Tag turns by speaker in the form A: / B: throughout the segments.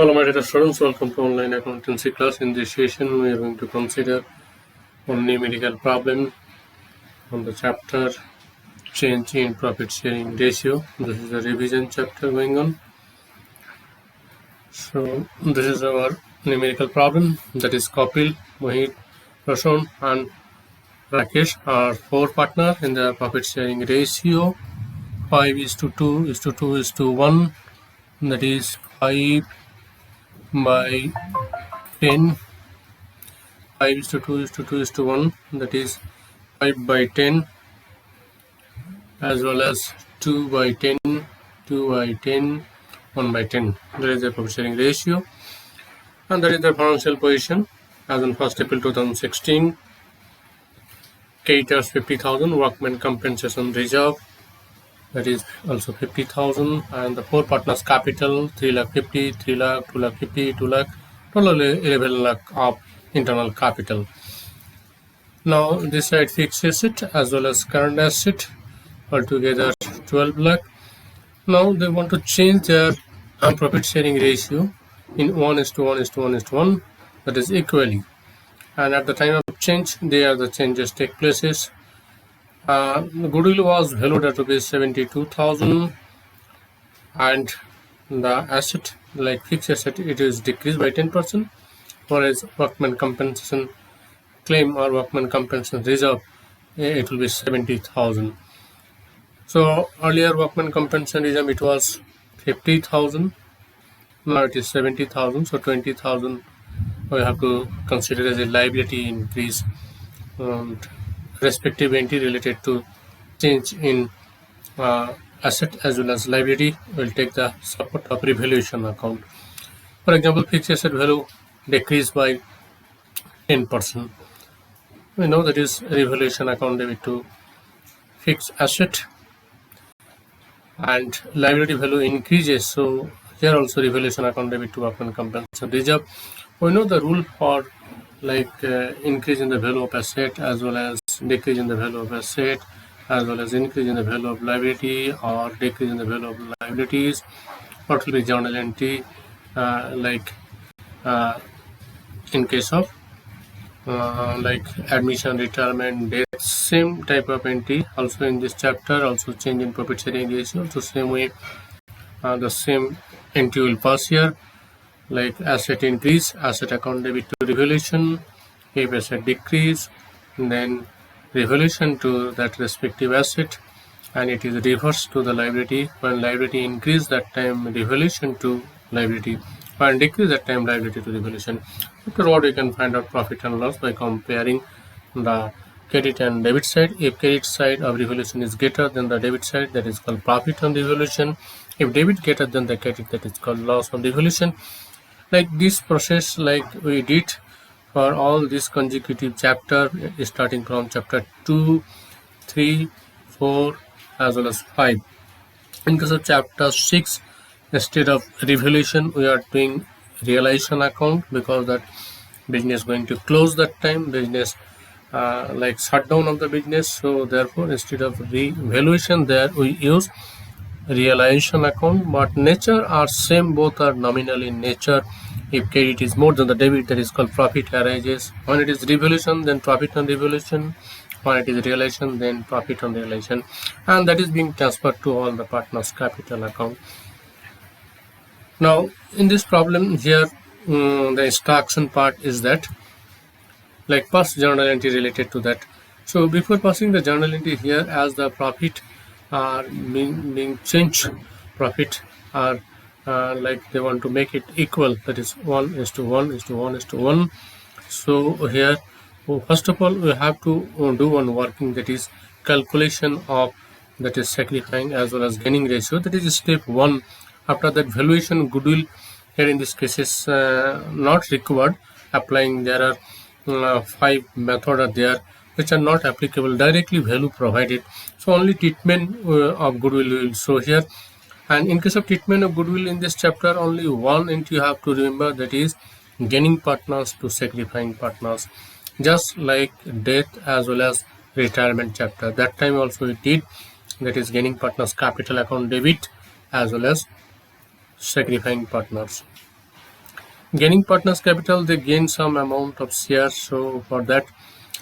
A: Hello my dear students, welcome to online accountancy class. In this session we are going to consider one numerical problem on the chapter change in profit sharing ratio. This is a revision chapter going on. So this is our numerical problem, that is Kapil, Mohit, Roshan and Rakesh are four partners in the profit sharing ratio 5:2:2:1, that is 5 by 10. 5:2:2:1, that is 5 by 10, as well as 2 by 10, 2 by 10, 1 by 10. That is the profit sharing ratio, and that is the financial position as on 1st April 2016. Creditors 50,000, workmen compensation reserve, that is also 50,000, and the four partners capital 3,50,000, 3,00,000, 2,50,000, 2,00,000, total 11 lakh of internal capital. Now this side fixed asset as well as current asset, altogether 12 lakh. Now they want to change their profit sharing ratio in 1:1:1:1, that is equally, and at the time of change there the changes take places. The goodwill was valued at rupees 72,000, and the asset, like fixed asset, it is decreased by 10%, whereas workman compensation claim or workman compensation reserve, it will be 70,000. So earlier workman compensation reserve it was 50,000, now it is 70,000, so 20,000 we have to consider as a liability increase, and respective entity related to change in asset as well as liability will take the support of revaluation account. For example, fixed asset value decreased by 10%. We know that is revaluation account debit to fixed asset, and liability value increases, so here also revaluation account debit to workman compensation reserve. We know the rule for increase in the value of asset as well as decrease in the value of asset as well as increase in the value of liability or decrease in the value of liabilities. What will be journal entry in case of admission, retirement, death, same type of entry also in this chapter. Also change in profit sharing ratio, so same way the same entry will pass here, like asset increase, asset account debit to revaluation. If asset decrease, then revaluation to that respective asset, and it is reversed to the liability. When liability increase, that time revaluation to liability, and decrease, that time liability to revaluation. Afterward, we can find out profit and loss by comparing the credit and debit side. If credit side of revaluation is greater than the debit side, that is called profit on revaluation. If debit greater than the credit, that is called loss on revaluation. Like this process, like we did for all this consecutive chapter, starting from chapter 2, 3, 4 as well as 5. In case of chapter 6, instead of revaluation we are doing realization account, because that business going to close, that time business shutdown of the business, so therefore instead of revaluation there we use realization account. But nature are same, both are nominal in nature. If credit is more than the debit, that is called profit arises. When it is revaluation, then profit on revaluation. When it is realization, then profit on realization, and that is being transferred to all the partners capital account. Now in this problem here, the instruction part is that pass journal entry related to that. So before passing the journal entry here, as the profit are being changed, profit are they want to make it equal, that is 1:1:1:1. So here, first of all we have to do one working, that is calculation of, that is sacrificing as well as gaining ratio. That is step 1. After that, valuation goodwill here in this case is not required. Applying, there are 5 methods are there which are not applicable, directly value provided. So only treatment of goodwill will show here. And in case of treatment of goodwill in this chapter, only one entry you have to remember, that is gaining partners to sacrificing partners, just like death as well as retirement chapter. That time also we did, that is gaining partners capital account debit as well as sacrificing partners. Gaining partners capital, they gain some amount of shares, so for that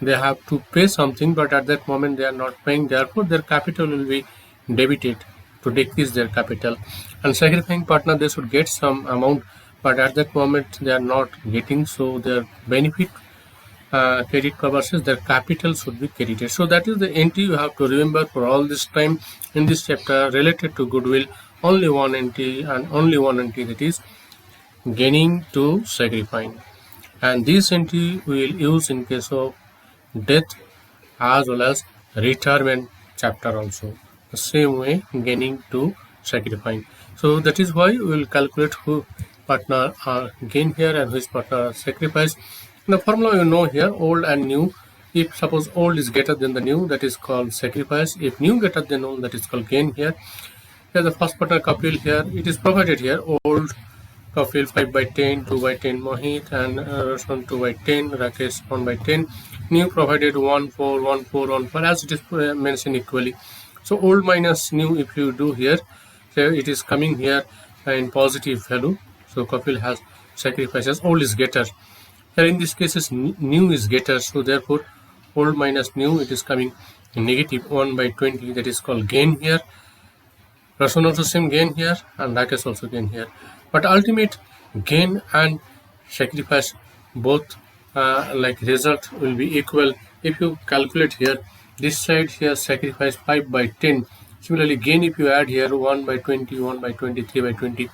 A: they have to pay something, but at that moment they are not paying, therefore their capital will be debited to decrease their capital. And sacrificing partner, they should get some amount, but at that moment they are not getting, so their benefit credit purposes their capital should be credited. So that is the entry you have to remember for all this time in this chapter related to goodwill. Only one entry, and only one entry, that is gaining to sacrificing, and this entry we will use in case of death as well as retirement chapter also, the same way gaining to sacrificing. So that is why we will calculate who partner are gain here and which partner are sacrifice. The formula you know here, old and new. If suppose old is greater than the new, that is called sacrifice. If new greater than old, that is called gain here. Here the first partner Kapil, here it is provided here old Kapil 5 by 10, 2 by 10 Mohit, and Roshan 2 by 10, Rakesh 1 by 10. New provided 1, 4, 1, 4, 1, 4, as it is mentioned equally. So old minus new, if you do here, so it is coming here in positive value. So Kapil has sacrifices, old is greater. Here in this case is new is greater, so therefore old minus new, it is coming negative 1 by 20, that is called gain here. Roshan also same gain here, and Rakesh also gain here. But ultimate gain and sacrifice both like result will be equal. If you calculate here, this side here sacrifice 5 by 10. Similarly gain, if you add here 1 by 20, 1 by 20, 3 by 20,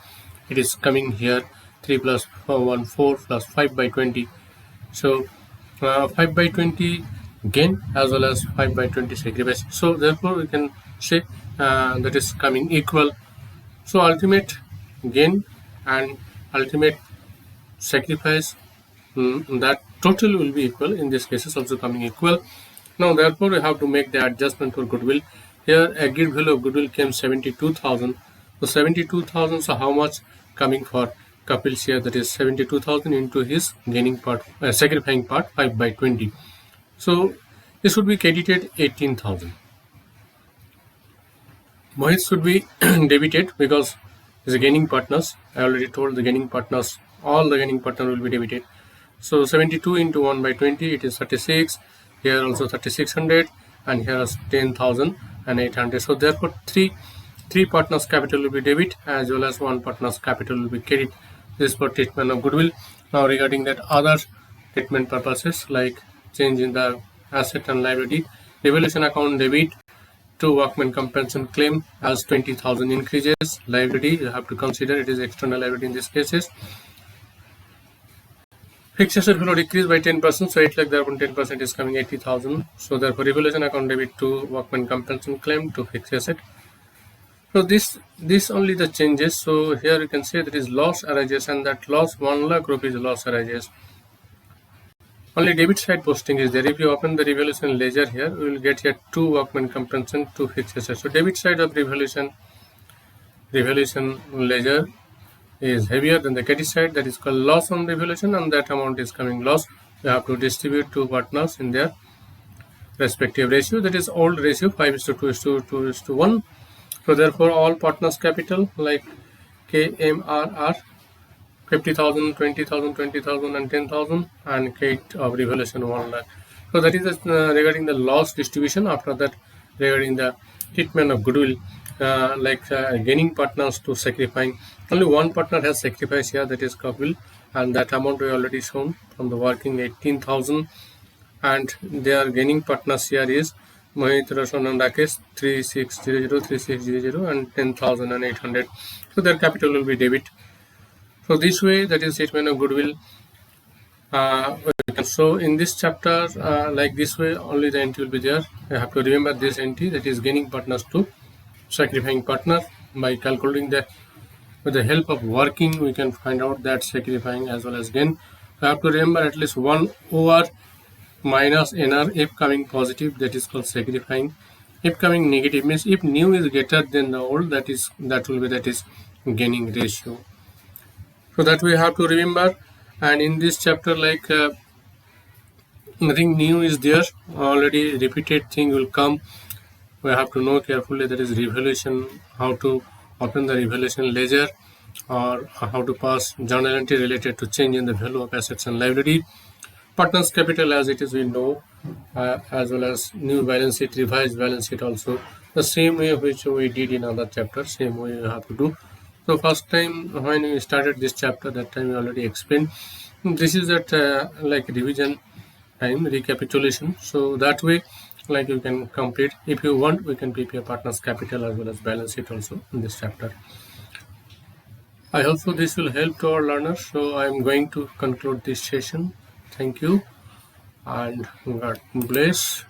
A: it is coming here 3 plus 1, 4 plus 5 by 20. So 5 by 20 gain as well as 5 by 20 sacrifice. So therefore we can say that is coming equal. So ultimate gain and ultimate sacrifice, that total will be equal. In this case is also coming equal. Now therefore we have to make the adjustment for goodwill. Here agreed value of goodwill came 72,000. So 72,000, so how much coming for Kapil's share, that is 72,000 into his gaining part, sacrificing part 5 by 20. So this would be credited 18,000. Mohit should be debited because is gaining partners. I already told the gaining partners, all the gaining partner will be debited. So 72 into 1 by 20, it is 36. Here also 3600, and here is 10,800. So therefore three partners capital will be debit as well as one partner's capital will be credit. This for treatment of goodwill. Now regarding that other treatment purposes like change in the asset and liability, revaluation account debit to workman compensation claim as 20,000 increases. Liability you have to consider, it is external liability in this cases. Fixed asset value decreased by 10%, so 8 lakh, therefore 10% is coming 80,000. So therefore revaluation account debit to workman compensation claim to fixed asset. So this only the changes. So here you can say that is loss arises, and that loss 1 lakh rupees loss arises. Only debit side posting is there. If you open the revaluation ledger here, we will get here 2 workman compensation, 2 fixed assets. So debit side of revaluation ledger is heavier than the credit side, that is called loss on revaluation, and that amount is coming loss. You have to distribute to partners in their respective ratio, that is old ratio 5:2:1. So therefore all partners capital like KMRR 50,000, 20,000, 20,000 and 10,000, and credit of revaluation 1 lakh. So that is regarding the loss distribution. After that, regarding the treatment of goodwill, gaining partners to sacrificing. Only one partner has sacrificed here, that is Kapil, and that amount we already shown from the working 18,000, and their gaining partners here is Mohit, Roshan and Rakesh 3600, 3600 and 10,800. So their capital will be debit. So this way, that is statement of goodwill. So in this chapter, like this way, only the entry will be there. You have to remember this entry, that is gaining partners to sacrificing partner. By calculating that with the help of working, we can find out that sacrificing as well as gain. You have to remember at least 1 over minus NR if coming positive, that is called sacrificing. If coming negative means if new is greater than the old, that is gaining ratio. So that we have to remember. And in this chapter, like nothing new is there, already repeated thing will come. We have to know carefully, that is revaluation, how to open the revaluation ledger, or how to pass journal entry related to change in the value of assets and liability. Partners capital as it is we know, as well as new balance sheet, revised balance sheet also. The same way which we did in other chapter, same way you have to do. So first time when we started this chapter, that time we already explained. This is that like revision time, recapitulation. So that way, like you can complete. If you want, we can prepare partners capital as well as balance sheet also in this chapter. I hope so this will help to our learners. So I am going to conclude this session. Thank you and God bless.